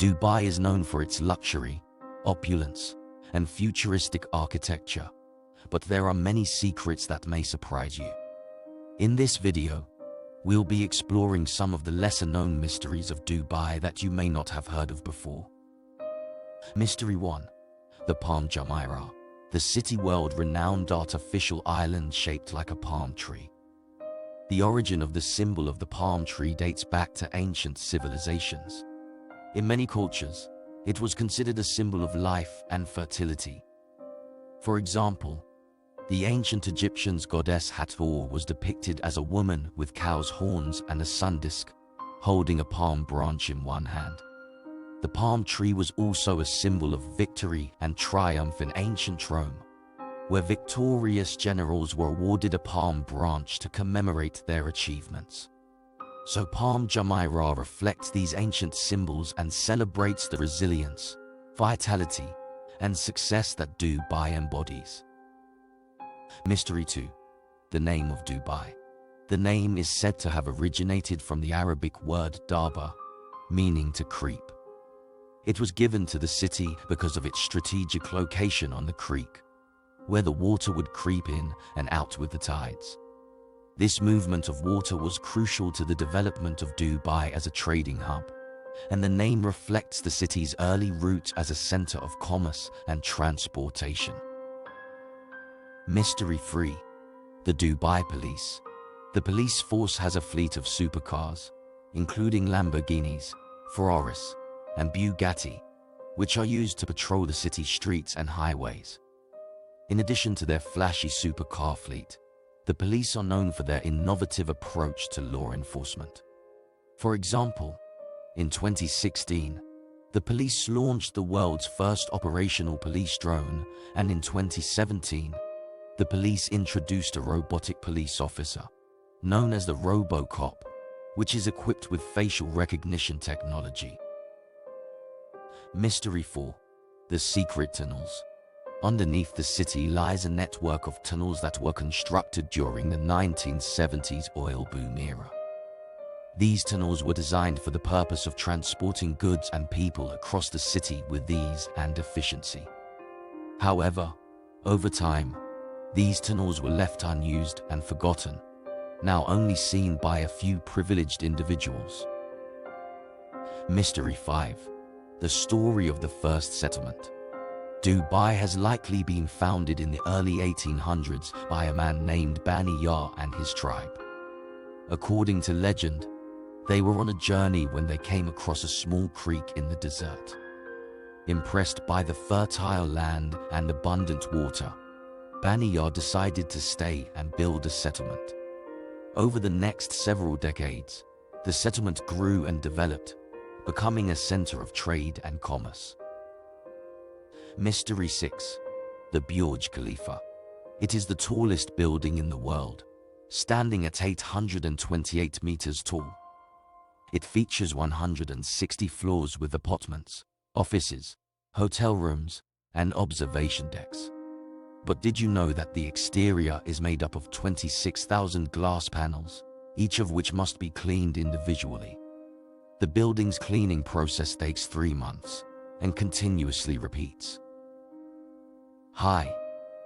Dubai is known for its luxury, opulence, and futuristic architecture, but there are many secrets that may surprise you. In this video, we'll be exploring some of the lesser-known mysteries of Dubai that you may not have heard of before. Mystery 1. The Palm Jumeirah, the city world-renowned artificial island shaped like a palm tree. The origin of the symbol of the palm tree dates back to ancient civilizations. In many cultures, it was considered a symbol of life and fertility. For example, the ancient Egyptians' goddess Hathor was depicted as a woman with cow's horns and a sun disk, holding a palm branch in one hand. The palm tree was also a symbol of victory and triumph in ancient Rome, where victorious generals were awarded a palm branch to commemorate their achievements. So Palm Jumeirah reflects these ancient symbols and celebrates the resilience, vitality, and success that Dubai embodies. Mystery 2. The name of Dubai. The name is said to have originated from the Arabic word daba, meaning to creep. It was given to the city because of its strategic location on the creek, where the water would creep in and out with the tides. This movement of water was crucial to the development of Dubai as a trading hub, and the name reflects the city's early roots as a center of commerce and transportation. Mystery 3. The Dubai Police. The police force has a fleet of supercars, including Lamborghinis, Ferraris, and Bugatti, which are used to patrol the city's streets and highways. In addition to their flashy supercar fleet, the police are known for their innovative approach to law enforcement. For example, in 2016, the police launched the world's first operational police drone, and in 2017, the police introduced a robotic police officer, known as the RoboCop, which is equipped with facial recognition technology. Mystery 4. The Secret Tunnels. Underneath the city lies a network of tunnels that were constructed during the 1970s oil boom era. These tunnels were designed for the purpose of transporting goods and people across the city with ease and efficiency. However, over time, these tunnels were left unused and forgotten, now only seen by a few privileged individuals. Mystery 5. The story of the first settlement. Dubai has likely been founded in the early 1800s by a man named Bani Yar and his tribe. According to legend, they were on a journey when they came across a small creek in the desert. Impressed by the fertile land and abundant water, Bani Yar decided to stay and build a settlement. Over the next several decades, the settlement grew and developed, becoming a center of trade and commerce. Mystery 6. The Burj Khalifa. It is the tallest building in the world, standing at 828 meters tall. It features 160 floors with apartments, offices, hotel rooms, and observation decks. But did you know that the exterior is made up of 26,000 glass panels, each of which must be cleaned individually? The building's cleaning process takes 3 months and continuously repeats. Hi,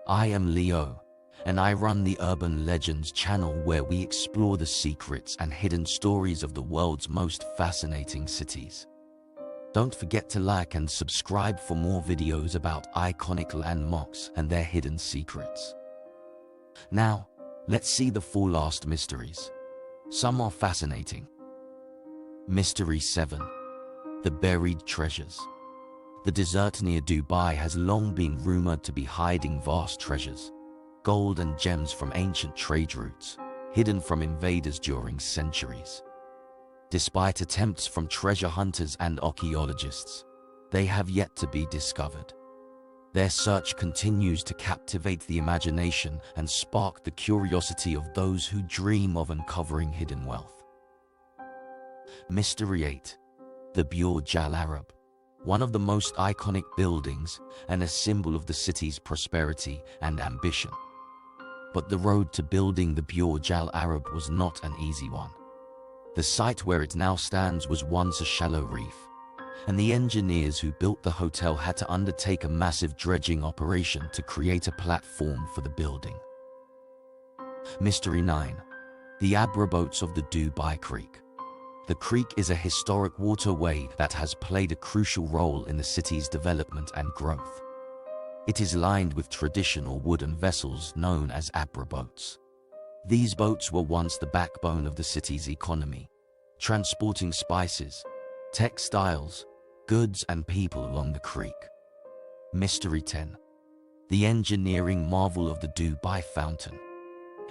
I am Leo, and I run the Urban Legends channel where we explore the secrets and hidden stories of the world's most fascinating cities. Don't forget to like and subscribe for more videos about iconic landmarks and their hidden secrets. Now, let's see the 4 last mysteries. Some are fascinating. Mystery 7. The Buried Treasures. The desert near Dubai has long been rumored to be hiding vast treasures, gold and gems from ancient trade routes, hidden from invaders during centuries. Despite attempts from treasure hunters and archaeologists, they have yet to be discovered. Their search continues to captivate the imagination and spark the curiosity of those who dream of uncovering hidden wealth. Mystery 8. The Burj Al Arab. One of the most iconic buildings and a symbol of the city's prosperity and ambition. But the road to building the Burj Al Arab was not an easy one. The site where it now stands was once a shallow reef, and the engineers who built the hotel had to undertake a massive dredging operation to create a platform for the building. Mystery 9. The Abra boats of the Dubai Creek. The creek is a historic waterway that has played a crucial role in the city's development and growth. It is lined with traditional wooden vessels known as Abra boats. These boats were once the backbone of the city's economy, transporting spices, textiles, goods and people along the creek. Mystery 10. The engineering marvel of the Dubai Fountain.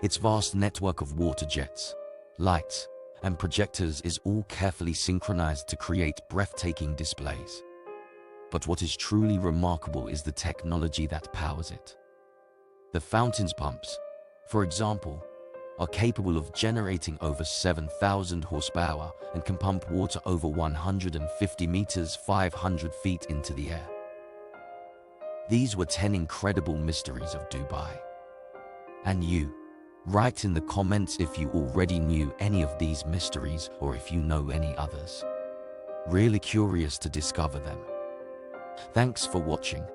Its vast network of water jets, lights, and projectors is all carefully synchronized to create breathtaking displays. But what is truly remarkable is the technology that powers it. The fountain's pumps, for example, are capable of generating over 7,000 horsepower and can pump water over 150 meters 500 feet into the air. These were 10 incredible mysteries of Dubai. And you? Write in the comments if you already knew any of these mysteries or if you know any others. Really curious to discover them. Thanks for watching.